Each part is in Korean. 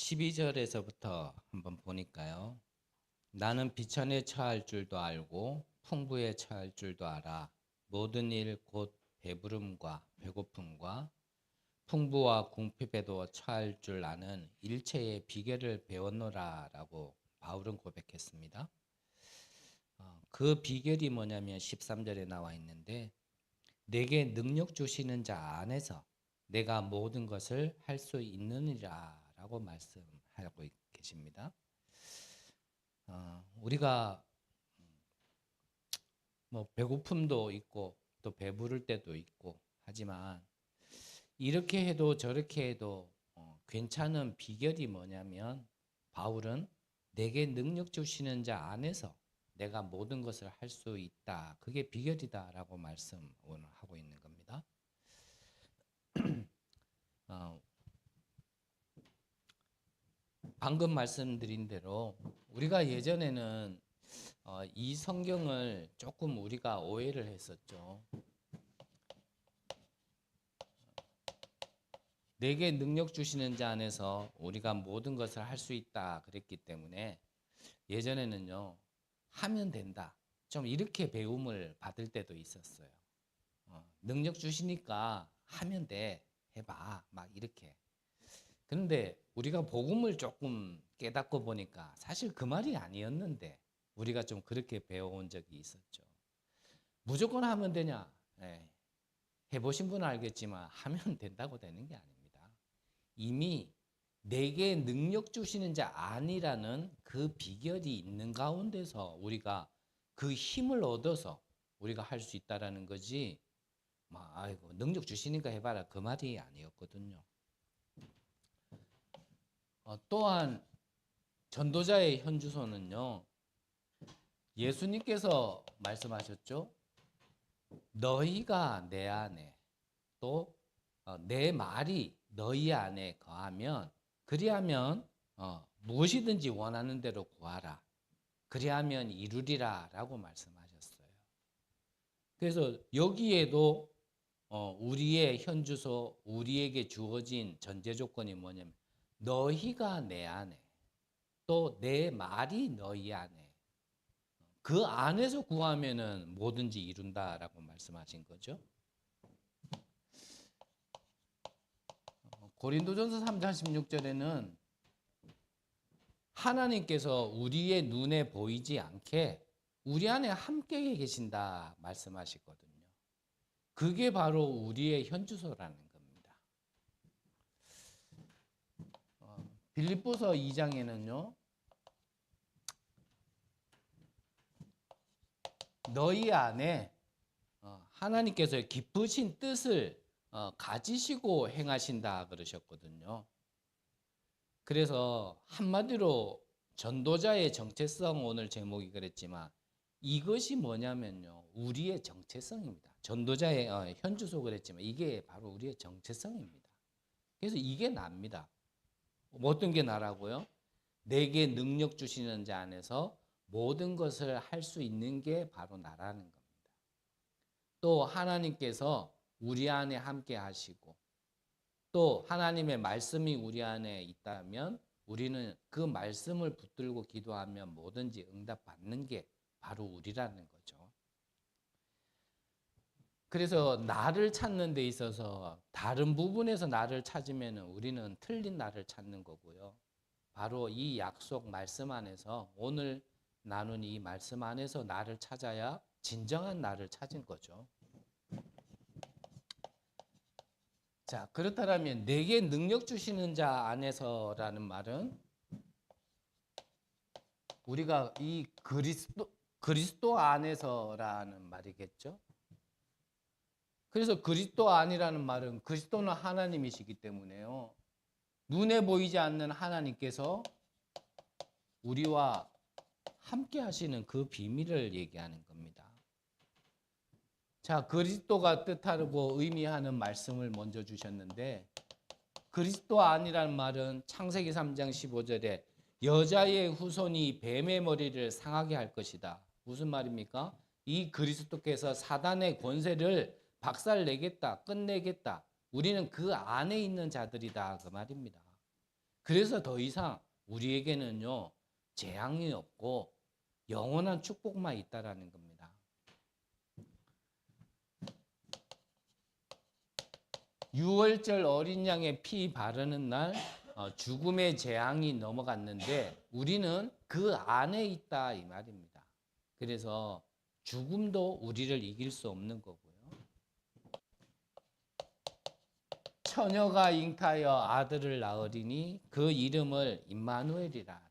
12절에서부터 한번 보니까요. 나는 비천에 처할 줄도 알고 풍부에 처할 줄도 알아. 모든 일 곧 배부름과 배고픔과 풍부와 궁핍에도 처할 줄 아는 일체의 비결을 배웠노라라고 바울은 고백했습니다. 그 비결이 뭐냐면 13절에 나와 있는데 내게 능력 주시는 자 안에서 내가 모든 것을 할 수 있느니라 라고 말씀하고 계십니다. 우리가 뭐 배고픔도 있고 또 배부를 때도 있고 하지만 이렇게 해도 저렇게 해도 괜찮은 비결이 뭐냐면 바울은 내게 능력 주시는 자 안에서 내가 모든 것을 할 수 있다. 그게 비결이다라고 말씀을 하고 있는 겁니다. 어, 방금 말씀드린 대로 우리가 예전에는 이 성경을 조금 우리가 오해를 했었죠. 내게 능력 주시는 자 안에서 우리가 모든 것을 할 수 있다 그랬기 때문에 예전에는요 하면 된다 좀 이렇게 배움을 받을 때도 있었어요. 능력 주시니까 하면 돼 해봐 막 이렇게. 그런데 우리가 복음을 조금 깨닫고 보니까 사실 그 말이 아니었는데 우리가 좀 그렇게 배워온 적이 있었죠. 무조건 하면 되냐? 네. 해보신 분은 알겠지만 하면 된다고 되는 게 아닙니다. 이미 내게 능력 주시는 자 아니라는 그 비결이 있는 가운데서 우리가 그 힘을 얻어서 우리가 할 수 있다라는 거지. 막 아이고 능력 주시니까 해봐라 그 말이 아니었거든요. 또한 전도자의 현주소는요. 예수님께서 말씀하셨죠. 너희가 내 안에 또 내 말이 너희 안에 거하면 그리하면 무엇이든지 원하는 대로 구하라. 그리하면 이루리라 라고 말씀하셨어요. 그래서 여기에도 우리의 현주소, 우리에게 주어진 전제 조건이 뭐냐면 너희가 내 안에 또 내 말이 너희 안에 그 안에서 구하면은 뭐든지 이룬다라고 말씀하신 거죠. 고린도전서 3장 16절에는 하나님께서 우리의 눈에 보이지 않게 우리 안에 함께 계신다 말씀하시거든요. 그게 바로 우리의 현주소라는 겁니다. 빌립보서 2장에는요. 너희 안에 하나님께서 기쁘신 뜻을 가지시고 행하신다 그러셨거든요. 그래서 한마디로 전도자의 정체성 오늘 제목이 그랬지만 이것이 뭐냐면요. 우리의 정체성입니다. 전도자의 현주소 그랬지만 이게 바로 우리의 정체성입니다. 그래서 이게 납니다. 어떤 게 나라고요? 내게 능력 주시는 자 안에서 모든 것을 할 수 있는 게 바로 나라는 겁니다. 또 하나님께서 우리 안에 함께 하시고 또 하나님의 말씀이 우리 안에 있다면 우리는 그 말씀을 붙들고 기도하면 뭐든지 응답받는 게 바로 우리라는 거죠. 그래서 나를 찾는 데 있어서 다른 부분에서 나를 찾으면 우리는 틀린 나를 찾는 거고요. 바로 이 약속 말씀 안에서 오늘 나눈 이 말씀 안에서 나를 찾아야 진정한 나를 찾은 거죠. 자, 그렇다면 내게 능력 주시는 자 안에서라는 말은 우리가 이 그리스도 안에서라는 말이겠죠. 그래서 그리스도 안이라는 말은 그리스도는 하나님이시기 때문에요. 눈에 보이지 않는 하나님께서 우리와 함께 하시는 그 비밀을 얘기하는 겁니다. 자, 그리스도가 뜻하고 의미하는 말씀을 먼저 주셨는데 그리스도 안이라는 말은 창세기 3장 15절에 여자의 후손이 뱀의 머리를 상하게 할 것이다. 무슨 말입니까? 이 그리스도께서 사단의 권세를 박살내겠다, 끝내겠다. 우리는 그 안에 있는 자들이다. 그 말입니다. 그래서 더 이상 우리에게는요, 재앙이 없고 영원한 축복만 있다라는 겁니다. 유월절 어린 양의 피 바르는 날 죽음의 재앙이 넘어갔는데 우리는 그 안에 있다 이 말입니다. 그래서 죽음도 우리를 이길 수 없는 거고요. 처녀가 잉타하여 아들을 낳으리니 그 이름을 임마누엘이라 하라.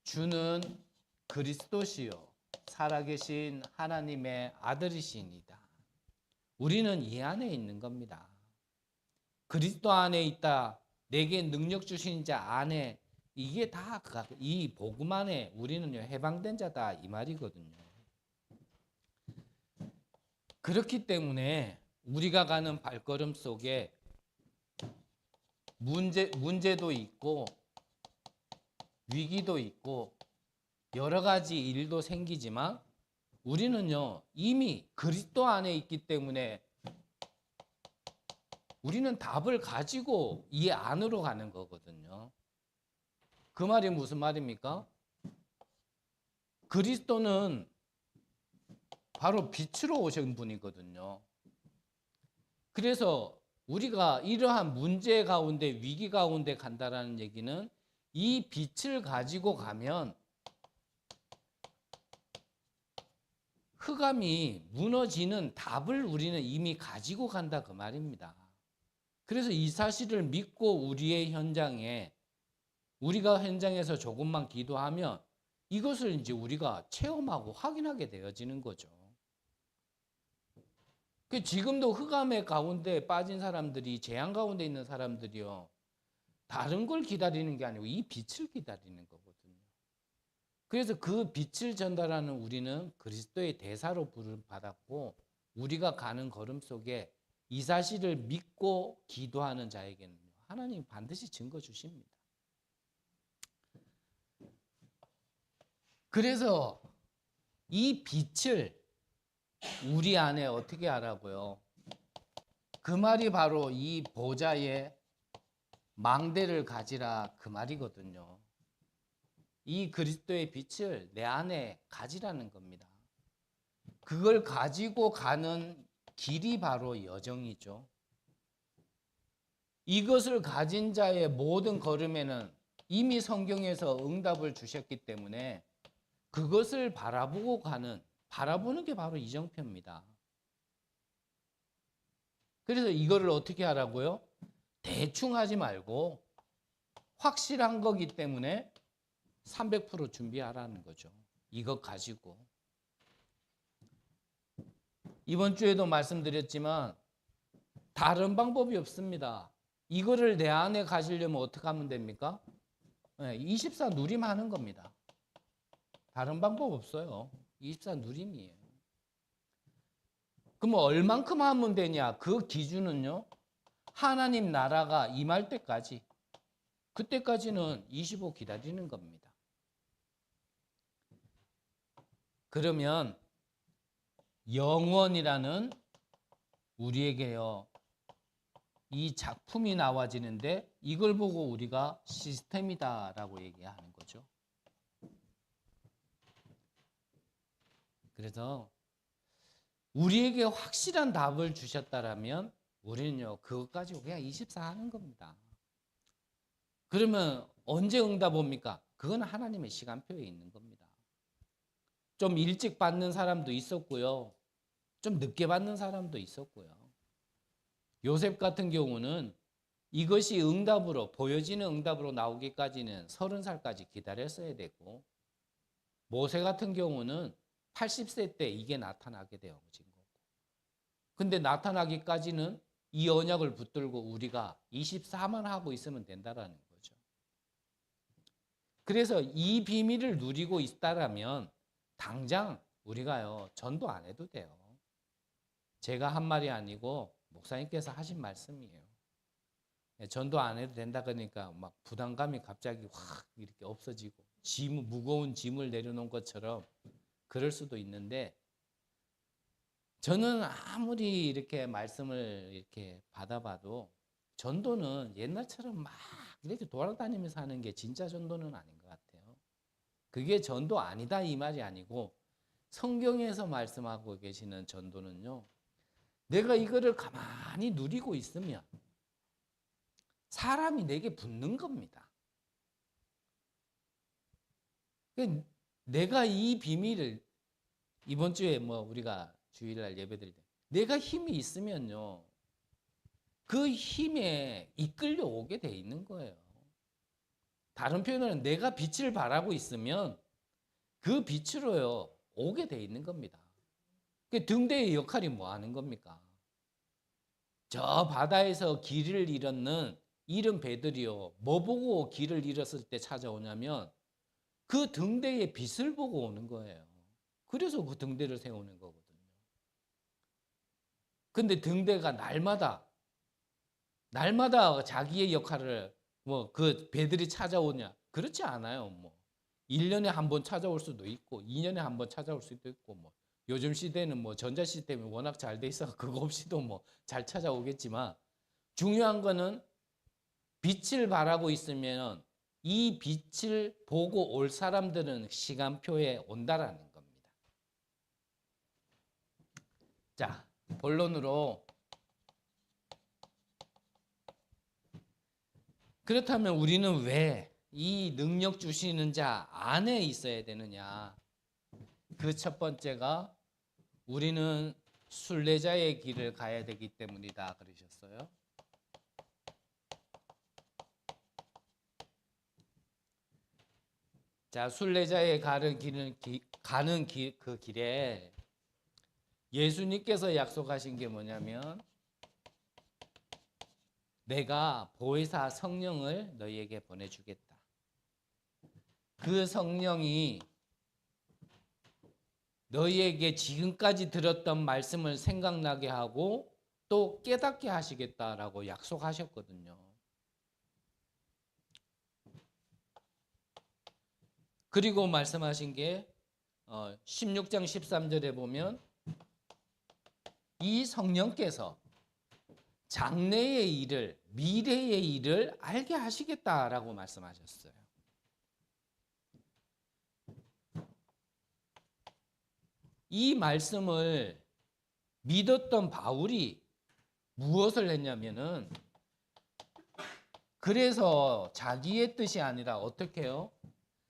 주는 그리스도시요 살아계신 하나님의 아들이시니이다. 우리는 이 안에 있는 겁니다. 그리스도 안에 있다. 내게 능력 주신 자 안에, 이게 다 이 복음 안에 우리는 해방된 자다 이 말이거든요. 그렇기 때문에 우리가 가는 발걸음 속에 문제도 있고 위기도 있고 여러 가지 일도 생기지만 우리는요, 이미 그리스도 안에 있기 때문에 우리는 답을 가지고 이 안으로 가는 거거든요. 그 말이 무슨 말입니까? 그리스도는 바로 빛으로 오신 분이거든요. 그래서 우리가 이러한 문제 가운데, 위기 가운데 간다라는 얘기는 이 빛을 가지고 가면 흑암이 무너지는 답을 우리는 이미 가지고 간다 그 말입니다. 그래서 이 사실을 믿고 우리가 현장에서 조금만 기도하면 이것을 이제 우리가 체험하고 확인하게 되어지는 거죠. 지금도 흑암의 가운데 빠진 사람들이, 재앙 가운데 있는 사람들이요, 다른 걸 기다리는 게 아니고 이 빛을 기다리는 거거든요. 그래서 그 빛을 전달하는 우리는 그리스도의 대사로 부름 받았고, 우리가 가는 걸음 속에 이 사실을 믿고 기도하는 자에게는 하나님이 반드시 증거 주십니다. 그래서 이 빛을 우리 안에 어떻게 하라고요? 그 말이 바로 이 보좌의 망대를 가지라 그 말이거든요. 이 그리스도의 빛을 내 안에 가지라는 겁니다. 그걸 가지고 가는 길이 바로 여정이죠. 이것을 가진 자의 모든 걸음에는 이미 성경에서 응답을 주셨기 때문에 그것을 바라보는 게 바로 이정표입니다. 그래서 이거를 어떻게 하라고요? 대충 하지 말고 확실한 거기 때문에 300% 준비하라는 거죠. 이것 가지고. 이번 주에도 말씀드렸지만 다른 방법이 없습니다. 이거를 내 안에 가지려면 어떻게 하면 됩니까? 24 누림하는 겁니다. 다른 방법 없어요. 24 누림이에요. 그럼 얼만큼 하면 되냐? 그 기준은요, 하나님 나라가 임할 때까지, 그때까지는 25 기다리는 겁니다. 그러면 영원이라는 우리에게요, 이 작품이 나와지는데 이걸 보고 우리가 시스템이다라고 얘기하는 거죠. 그래서 우리에게 확실한 답을 주셨다라면 우리는요, 그것 가지고 그냥 24 하는 겁니다. 그러면 언제 응답 옵니까? 그건 하나님의 시간표에 있는 겁니다. 좀 일찍 받는 사람도 있었고요, 좀 늦게 받는 사람도 있었고요. 요셉 같은 경우는 이것이 응답으로, 보여지는 응답으로 나오기까지는 30살까지 기다렸어야 되고, 모세 같은 경우는 80세 때 이게 나타나게 되어진 거고, 근데 나타나기까지는 이 언약을 붙들고 우리가 24만 하고 있으면 된다라는 거죠. 그래서 이 비밀을 누리고 있다라면 당장 우리가요, 전도 안 해도 돼요. 제가 한 말이 아니고 목사님께서 하신 말씀이에요. 전도 안 해도 된다 그러니까 막 부담감이 갑자기 확 이렇게 없어지고 무거운 짐을 내려놓은 것처럼 그럴 수도 있는데, 저는 아무리 이렇게 말씀을 이렇게 받아봐도 전도는 옛날처럼 막 이렇게 돌아다니면서 하는 게 진짜 전도는 아닌 것 같아요. 그게 전도 아니다 이 말이 아니고 성경에서 말씀하고 계시는 전도는요. 내가 이거를 가만히 누리고 있으면 사람이 내게 붙는 겁니다. 내가 이 비밀을 이번 주에 뭐 우리가 주일날 예배드릴 때 내가 힘이 있으면요. 그 힘에 이끌려 오게 돼 있는 거예요. 다른 표현으로는 내가 빛을 발하고 있으면 그 빛으로요. 오게 돼 있는 겁니다. 그 등대의 역할이 뭐 하는 겁니까? 저 바다에서 길을 잃었는 잃은 배들이요. 뭐 보고 길을 잃었을 때 찾아오냐면 그 등대의 빛을 보고 오는 거예요. 그래서 그 등대를 세우는 거거든요. 근데 등대가 날마다 자기의 역할을 뭐 그 배들이 찾아오냐? 그렇지 않아요. 뭐 1년에 한 번 찾아올 수도 있고 2년에 한 번 찾아올 수도 있고 뭐 요즘 시대는 뭐 전자 시스템이 워낙 잘 돼 있어서 그거 없이도 뭐 잘 찾아오겠지만 중요한 거는 빛을 발하고 있으면 이 빛을 보고 올 사람들은 시간표에 온다라는 겁니다. 자, 본론으로 그렇다면 우리는 왜 이 능력 주시는 자 안에 있어야 되느냐? 그 첫 번째가 우리는 순례자의 길을 가야 되기 때문이다 그러셨어요. 자, 순례자의 가는 그 길에 예수님께서 약속하신 게 뭐냐면 내가 보혜사 성령을 너희에게 보내주겠다. 그 성령이 너희에게 지금까지 들었던 말씀을 생각나게 하고 또 깨닫게 하시겠다라고 약속하셨거든요. 그리고 말씀하신 게 16장 13절에 보면 이 성령께서 장래의 일을 미래의 일을 알게 하시겠다라고 말씀하셨어요. 이 말씀을 믿었던 바울이 무엇을 했냐면은 그래서 자기의 뜻이 아니라 어떻게 해요?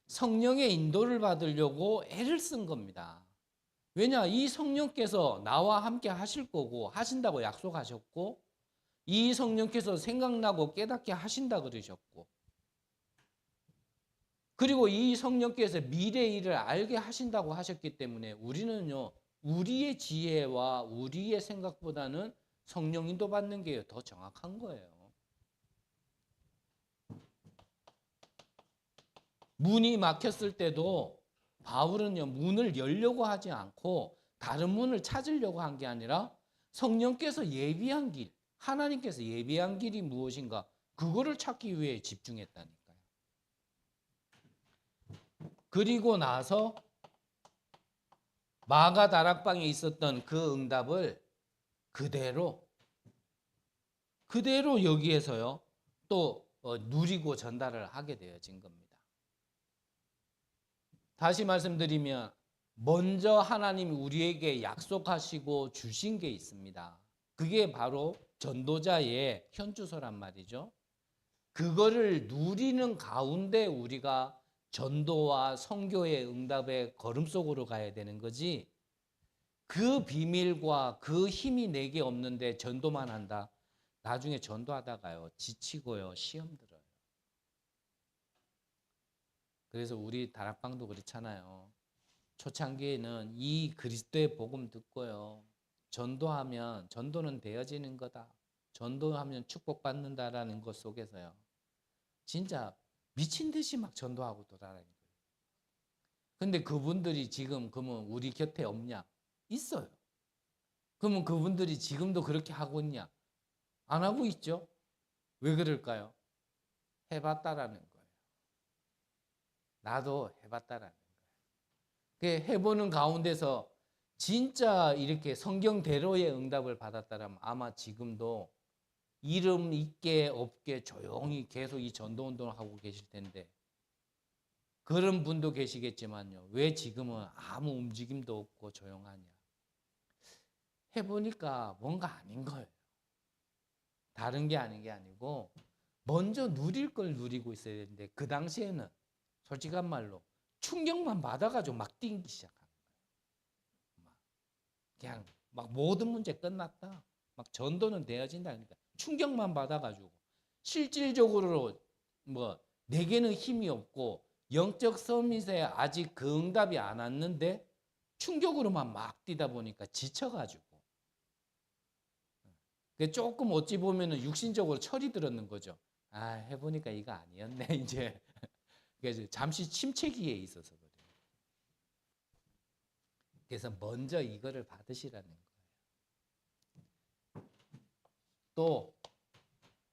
성령의 인도를 받으려고 애를 쓴 겁니다. 왜냐? 이 성령께서 나와 함께 하실 거고 하신다고 약속하셨고 이 성령께서 생각나고 깨닫게 하신다 그러셨고 그리고 이 성령께서 미래의 일을 알게 하신다고 하셨기 때문에 우리는요. 우리의 지혜와 우리의 생각보다는 성령 인도 받는 게 더 정확한 거예요. 문이 막혔을 때도 바울은요. 문을 열려고 하지 않고 다른 문을 찾으려고 한 게 아니라 성령께서 예비한 길, 하나님께서 예비한 길이 무엇인가 그거를 찾기 위해 집중했다니까요. 그리고 나서 마가 다락방에 있었던 그 응답을 그대로 여기에서요 또 누리고 전달을 하게 되어진 겁니다. 다시 말씀드리면 먼저 하나님이 우리에게 약속하시고 주신 게 있습니다. 그게 바로 전도자의 현주소란 말이죠. 그거를 누리는 가운데 우리가 전도와 선교의 응답의 걸음속으로 가야 되는 거지 그 비밀과 그 힘이 내게 없는데 전도만 한다. 나중에 전도하다가요 지치고요 시험 들어요. 그래서 우리 다락방도 그렇잖아요. 초창기에는 이 그리스도의 복음 듣고요 전도하면 전도는 되어지는 거다. 전도하면 축복받는다라는 것 속에서요 진짜 미친 듯이 막 전도하고 돌아다니는 거예요. 근데 그분들이 지금 그러면 우리 곁에 없냐? 있어요. 그러면 그분들이 지금도 그렇게 하고 있냐? 안 하고 있죠? 왜 그럴까요? 해봤다라는 거예요. 나도 해봤다라는 거예요. 해보는 가운데서 진짜 이렇게 성경대로의 응답을 받았다면 아마 지금도 이름 있게 없게 조용히 계속 이 전도운동을 하고 계실 텐데 그런 분도 계시겠지만요. 왜 지금은 아무 움직임도 없고 조용하냐. 해보니까 뭔가 아닌 거예요. 다른 게 아닌 게 아니고 먼저 누릴 걸 누리고 있어야 되는데 그 당시에는 솔직한 말로 충격만 받아가지고 막 뛰기 시작하는 거예요. 그냥 막 모든 문제 끝났다. 막 전도는 되어진다. 그러니까 충격만 받아가지고 실질적으로 뭐 내게는 힘이 없고 영적 서밋에 아직 그 응답이 안 왔는데 충격으로만 막 뛰다 보니까 지쳐가지고 조금 어찌 보면은 육신적으로 철이 들었는 거죠. 아, 해보니까 이거 아니었네 이제. 그래서 잠시 침체기에 있어서 그래요. 그래서 먼저 이거를 받으시라는 거예요. 또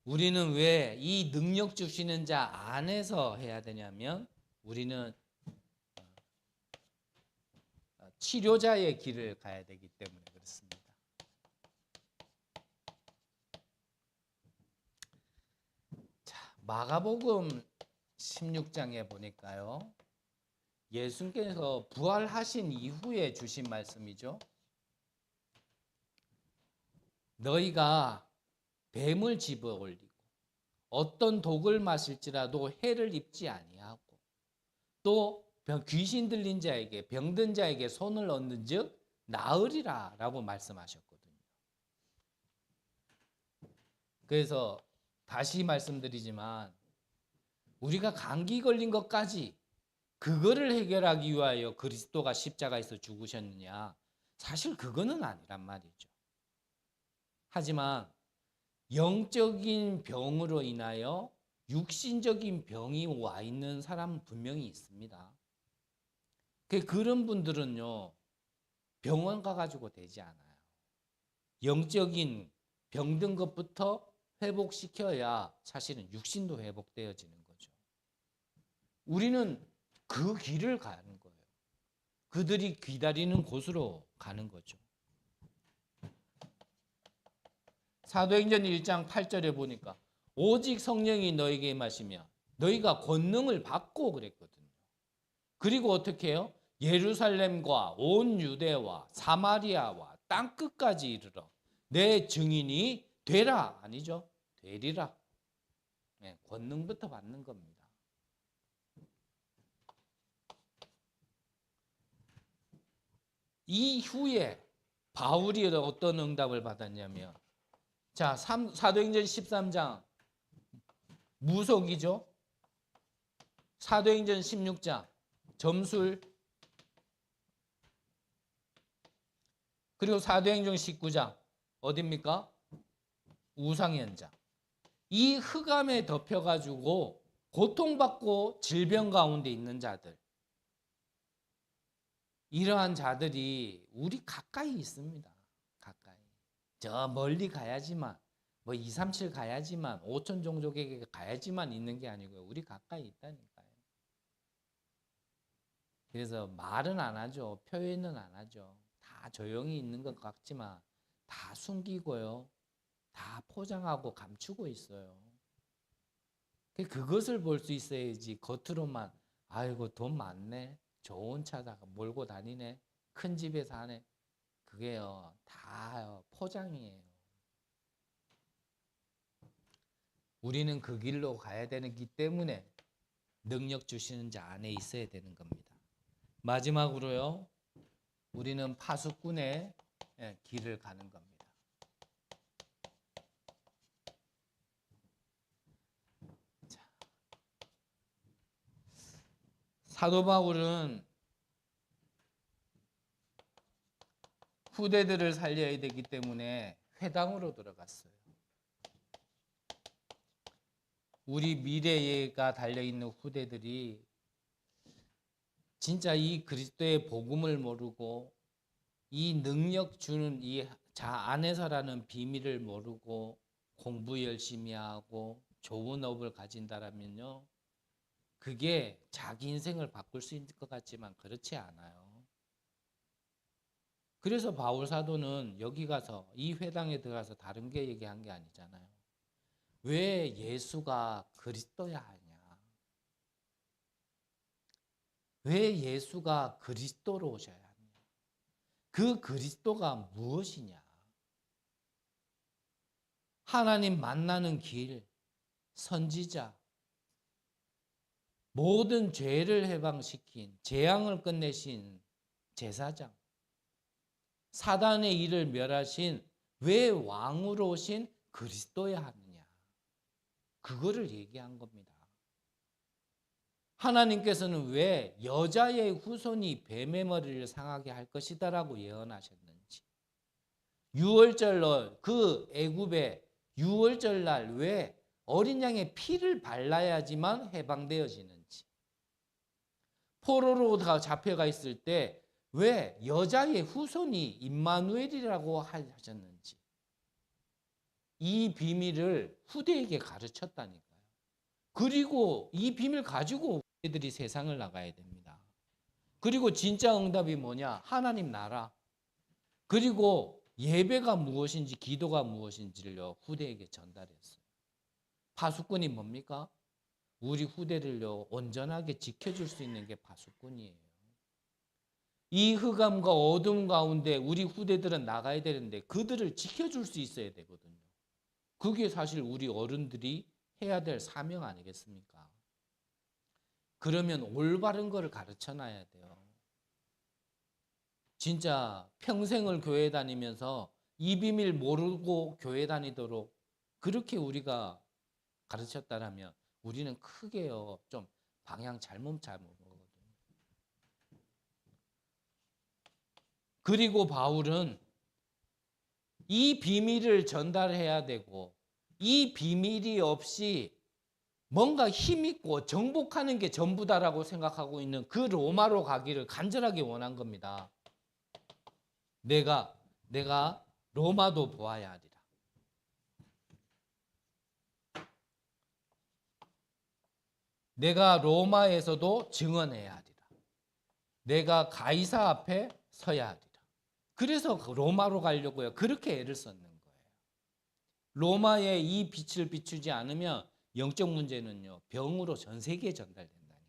우리는 왜 이 능력 주시는 자 안에서 해야 되냐면 우리는 치료자의 길을 가야 되기 때문에 그렇습니다. 자, 마가복음 16장에 보니까요. 예수님께서 부활하신 이후에 주신 말씀이죠. 너희가 뱀을 집어 올리고 어떤 독을 마실지라도 해를 입지 아니하고 또 귀신 들린 자에게 병든 자에게 손을 얹는 즉 나으리라 라고 말씀하셨거든요. 그래서 다시 말씀드리지만 우리가 감기 걸린 것까지 그거를 해결하기 위하여 그리스도가 십자가에서 죽으셨느냐? 사실 그거는 아니란 말이죠. 하지만 영적인 병으로 인하여 육신적인 병이 와 있는 사람은 분명히 있습니다. 그런 분들은요, 병원 가가지고 되지 않아요. 영적인 병든 것부터 회복시켜야 사실은 육신도 회복되어지는 거죠. 우리는 그 길을 가는 거예요. 그들이 기다리는 곳으로 가는 거죠. 사도행전 1장 8절에 보니까 오직 성령이 너에게 임하시면 너희가 권능을 받고 그랬거든요. 그리고 어떻게 해요? 예루살렘과 온 유대와 사마리아와 땅끝까지 이르러 내 증인이 되라. 아니죠. 되리라. 네, 권능부터 받는 겁니다. 이후에 바울이 어떤 응답을 받았냐면 자, 사도행전 13장 무속이죠. 사도행전 16장 점술 그리고 사도행전 19장 어딥니까? 우상현장. 이 흑암에 덮여가지고 고통받고 질병 가운데 있는 자들 이러한 자들이 우리 가까이 있습니다. 가까이. 저 멀리 가야지만 뭐 237 가야지만 5천 종족에게 가야지만 있는 게 아니고요. 우리 가까이 있다니까요. 그래서 말은 안 하죠. 표현은 안 하죠. 다 조용히 있는 것 같지만 다 숨기고요. 다 포장하고 감추고 있어요. 그것을 볼 수 있어야지 겉으로만 아이고 돈 많네. 좋은 차다가 몰고 다니네. 큰 집에 사네. 그게요. 다 포장이에요. 우리는 그 길로 가야 되기 때문에 능력 주시는 자 안에 있어야 되는 겁니다. 마지막으로요. 우리는 파수꾼의 길을 가는 겁니다. 자, 사도 바울은 후대들을 살려야 되기 때문에 회당으로 들어갔어요. 우리 미래가 달려있는 후대들이 진짜 이 그리스도의 복음을 모르고 이 능력 주는 이 자 안에서라는 비밀을 모르고 공부 열심히 하고 좋은 업을 가진다라면요. 그게 자기 인생을 바꿀 수 있을 것 같지만 그렇지 않아요. 그래서 바울 사도는 여기 가서 이 회당에 들어가서 다른 게 얘기한 게 아니잖아요. 왜 예수가 그리스도야 하냐? 왜 예수가 그리스도로 오셔야 하냐? 그 그리스도가 무엇이냐? 하나님 만나는 길, 선지자, 모든 죄를 해방시킨 재앙을 끝내신 제사장, 사단의 일을 멸하신 왜 왕으로 오신 그리스도야 하느냐? 그거를 얘기한 겁니다. 하나님께서는 왜 여자의 후손이 뱀의 머리를 상하게 할 것이다라고 예언하셨는지, 유월절로 그 애굽의 유월절 날 왜 어린 양의 피를 발라야지만 해방되어지는지, 포로로 잡혀가 있을 때 왜 여자의 후손이 임마누엘이라고 하셨는지, 이 비밀을 후대에게 가르쳤다니까요. 그리고 이 비밀 가지고 우리들이 세상을 나가야 됩니다. 그리고 진짜 응답이 뭐냐? 하나님 나라. 그리고 예배가 무엇인지, 기도가 무엇인지를요, 후대에게 전달했어요. 파수꾼이 뭡니까? 우리 후대를요, 온전하게 지켜줄 수 있는 게 파수꾼이에요. 이 흑암과 어둠 가운데 우리 후대들은 나가야 되는데 그들을 지켜줄 수 있어야 되거든요. 그게 사실 우리 어른들이 해야 될 사명 아니겠습니까? 그러면 올바른 거를 가르쳐 놔야 돼요. 진짜 평생을 교회 다니면서 이 비밀 모르고 교회 다니도록 그렇게 우리가 가르쳤다면 우리는 크게요, 좀 방향 잘못 거거든요. 그리고 바울은 이 비밀을 전달해야 되고, 이 비밀이 없이 뭔가 힘있고 정복하는 게 전부다라고 생각하고 있는 그 로마로 가기를 간절하게 원한 겁니다. 내가 로마도 보아야 하리라. 내가 로마에서도 증언해야 하리라. 내가 가이사 앞에 서야 하리라. 그래서 로마로 가려고요, 그렇게 애를 썼는 거예요. 로마에 이 빛을 비추지 않으면 영적 문제는요, 병으로 전 세계에 전달된다니까요.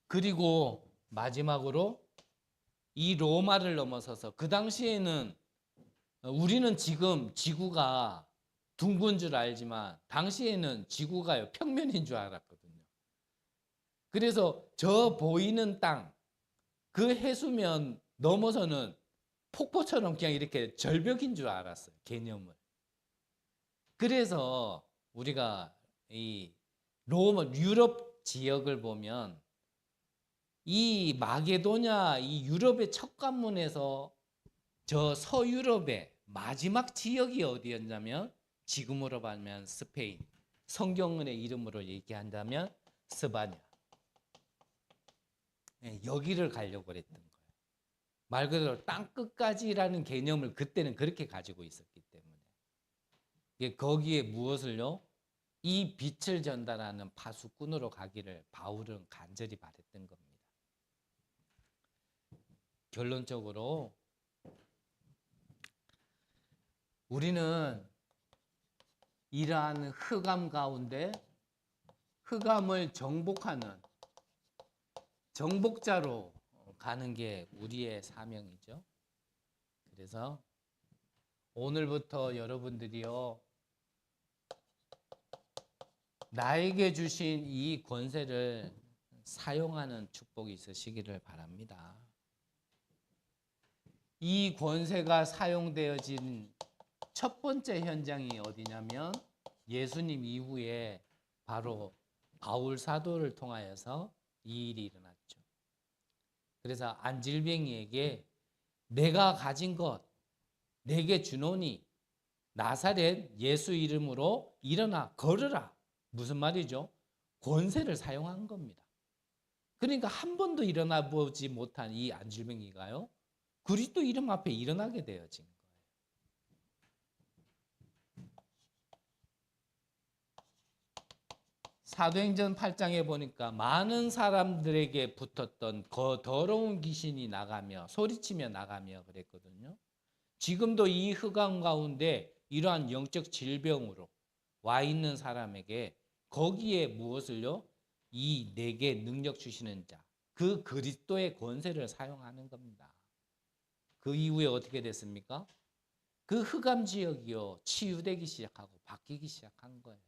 그리고 마지막으로 이 로마를 넘어서서, 그 당시에는 우리는 지금 지구가 둥근 줄 알지만 당시에는 지구가 평면인 줄 알았거든요. 그래서 저 보이는 땅, 그 해수면 넘어서는 폭포처럼 그냥 이렇게 절벽인 줄 알았어요, 개념을. 그래서 우리가 이 로마, 유럽 지역을 보면 이 마게도냐, 이 유럽의 첫 관문에서 저 서유럽의 마지막 지역이 어디였냐면, 지금으로 말하면 스페인, 성경의 이름으로 얘기한다면 스바냐. 여기를 가려고 했던 거예요. 말 그대로 땅 끝까지라는 개념을 그때는 그렇게 가지고 있었기 때문에, 거기에 무엇을요? 이 빛을 전달하는 파수꾼으로 가기를 바울은 간절히 바랬던 겁니다. 결론적으로 우리는 이러한 흑암 가운데 흑암을 정복하는 정복자로 가는 게 우리의 사명이죠. 그래서 오늘부터 여러분들이요, 나에게 주신 이 권세를 사용하는 축복이 있으시기를 바랍니다. 이 권세가 사용되어진 첫 번째 현장이 어디냐면, 예수님 이후에 바로 바울 사도를 통하여서 이 일이 일어났죠. 그래서 안질뱅이에게 내가 가진 것 내게 주노니 나사렛 예수 이름으로 일어나 걸으라. 무슨 말이죠? 권세를 사용한 겁니다. 그러니까 한 번도 일어나 보지 못한 이 안질뱅이가요, 그리스도 이름 앞에 일어나게 되어진 거예요. 사도행전 8장에 보니까 많은 사람들에게 붙었던 더러운 귀신이 나가며 소리치며 나가며 그랬거든요. 지금도 이 흑암 가운데 이러한 영적 질병으로 와 있는 사람에게 거기에 무엇을요? 이 내게 능력 주시는 자, 그 그리스도의 권세를 사용하는 겁니다. 그 이후에 어떻게 됐습니까? 그 흑암 지역이요 치유되기 시작하고 바뀌기 시작한 거예요.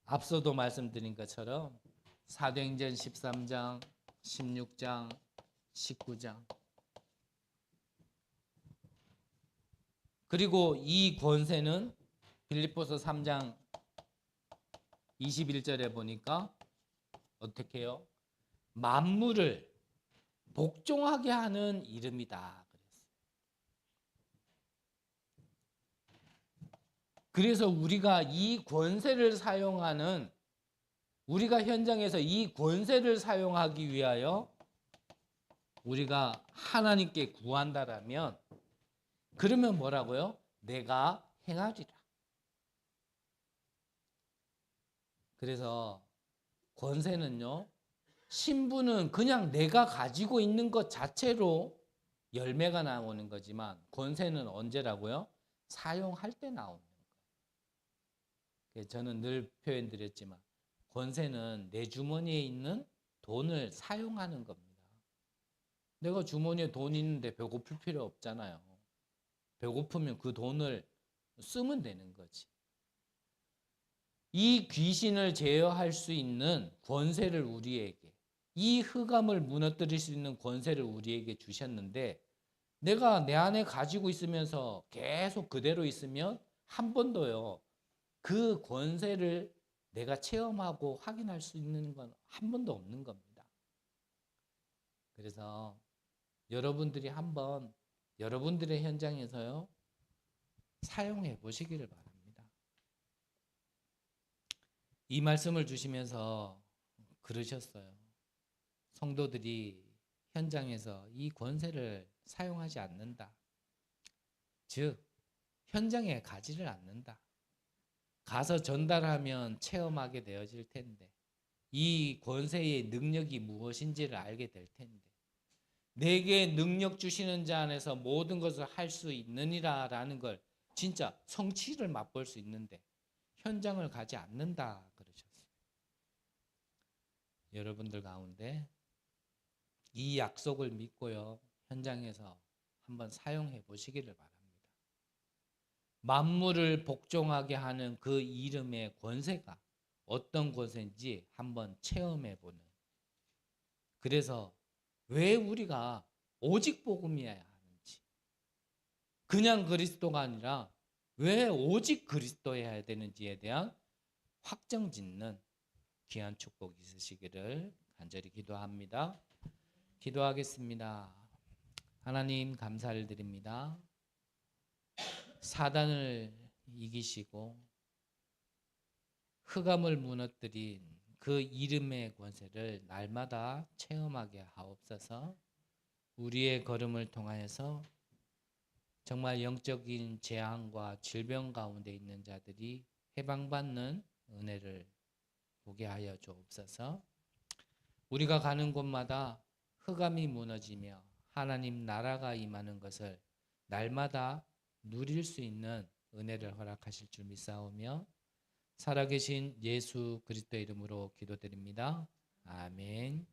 앞서도 말씀드린 것처럼 사도행전 13장, 16장, 19장 그리고 이 권세는 빌립보서 3장 21절에 보니까 어떻게 해요? 만물을 복종하게 하는 이름이다. 그래서 우리가 이 권세를 사용하는 우리가 현장에서 이 권세를 사용하기 위하여 우리가 하나님께 구한다라면 그러면 뭐라고요? 내가 행하리라. 그래서 권세는요, 신분은 그냥 내가 가지고 있는 것 자체로 열매가 나오는 거지만 권세는 언제라고요? 사용할 때 나오는 거예요. 저는 늘 표현 드렸지만 권세는 내 주머니에 있는 돈을 사용하는 겁니다. 내가 주머니에 돈이 있는데 배고플 필요 없잖아요. 배고프면 그 돈을 쓰면 되는 거지. 이 귀신을 제어할 수 있는 권세를 우리에게, 이 흑암을 무너뜨릴 수 있는 권세를 우리에게 주셨는데 내가 내 안에 가지고 있으면서 계속 그대로 있으면 한 번도요 그 권세를 내가 체험하고 확인할 수 있는 건 한 번도 없는 겁니다. 그래서 여러분들이 한번 여러분들의 현장에서요 사용해 보시기를 바랍니다. 이 말씀을 주시면서 그러셨어요. 성도들이 현장에서 이 권세를 사용하지 않는다. 즉 현장에 가지를 않는다. 가서 전달하면 체험하게 되어질 텐데 이 권세의 능력이 무엇인지를 알게 될 텐데 내게 능력 주시는 자 안에서 모든 것을 할 수 있느니라 라는 걸 진짜 성취를 맛볼 수 있는데 현장을 가지 않는다 그러셨어요. 여러분들 가운데 이 약속을 믿고요 현장에서 한번 사용해 보시기를 바랍니다. 만물을 복종하게 하는 그 이름의 권세가 어떤 권세인지 한번 체험해 보는. 그래서 왜 우리가 오직 복음이어야 하는지, 그냥 그리스도가 아니라 왜 오직 그리스도여야 되는지에 대한 확정 짓는 귀한 축복 있으시기를 간절히 기도합니다. 기도하겠습니다. 하나님 감사를 드립니다. 사단을 이기시고 흑암을 무너뜨린 그 이름의 권세를 날마다 체험하게 하옵소서. 우리의 걸음을 통하여서 정말 영적인 재앙과 질병 가운데 있는 자들이 해방받는 은혜를 보게 하여 주옵소서. 우리가 가는 곳마다 흑암이 무너지며 하나님 나라가 임하는 것을 날마다 누릴 수 있는 은혜를 허락하실 줄 믿사오며 살아계신 예수 그리스도 이름으로 기도드립니다. 아멘.